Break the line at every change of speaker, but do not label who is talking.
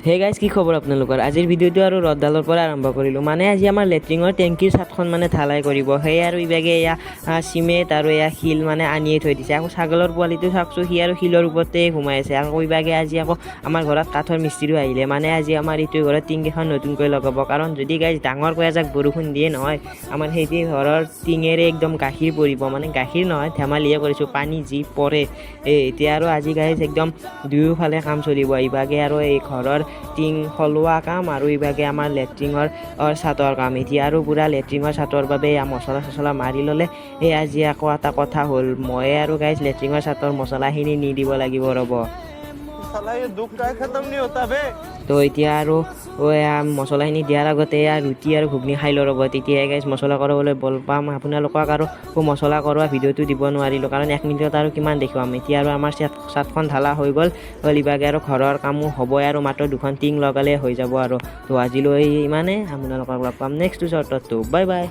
Hey guys কি খবৰ আপোনালোকৰ আজিৰ ভিডিঅ'টো আৰু ৰ'দডালৰ পৰা আৰম্ভ কৰিলোঁ মানে আজি আমাৰ লেট্ৰিনৰ টেংকিৰ ছাদখন মানে ঢালাই কৰিব সেই আৰু ইভাগে এয়া চিমেণ্ট আৰু এয়া শিল মানে আনিয়ে থৈ দিছে আকৌ ছাগলৰ পোৱালিটো চাওকচোন সি আৰু শিলৰ ওপৰতে ঘুমাই আছে আকৌ ইভাগে আজি আকৌ আমাৰ ঘৰত কাঠৰ মিস্ত্ৰীও আহিলে মানে আজি আমাৰ এইটো ঘৰত টিংকেইখন নতুনকৈ লগাব কাৰণ যদি গাইজ ডাঙৰকৈ এজাক বৰষুণ দিয়ে নহয় আমাৰ সেইটো ঘৰৰ টিঙেৰে একদম গাখীৰ পৰিব মানে গাখীৰ নহয় ধেমালিহে কৰিছোঁ পানী যি পৰে এতিয়া আৰু আজি গাইজ একদম দুয়োফালে কাম চলিব ইভাগে আৰু এই ঘৰৰ টিং সলোৱা কাম আৰু ইভাগে আমাৰ লেট্ৰিনৰ ছাদৰ কাম এতিয়া আৰু পুৰা লেট্ৰিনৰ ছাদৰ বাবে মছলা চছলা মাৰি ল'লে আজি আকৌ এটা কথা হ'ল মই আৰু গাইজ লেট্ৰিনৰ ছাদৰ মছলাখিনি নি দিব লাগিব ৰ'ব তো এতিয়া আৰু মছলাখিনি দিয়াৰ আগতে ৰুটি আৰু ঘুগনি খাই লওঁ ৰ'ব তেতিয়াই গাইজ মছলা কৰাবলৈ বল পাম আপোনালোকক আৰু মছলা কৰোৱা ভিডিঅ'টো দিব নোৱাৰিলোঁ কাৰণ 1 মিনিটত আৰু কিমান দেখুৱাম এতিয়া আৰু আমাৰ ছাদখন ঢালা হৈ গ'ল ইভাগে আৰু ঘৰৰ কামো হ'বই আৰু মাত্ৰ 2খন টিং লগালে হৈ যাব আৰু তো আজিলৈ ইমানে আপোনালোকক লগ পাম নেক্সট শ্বৰ্টতো বাই বাই।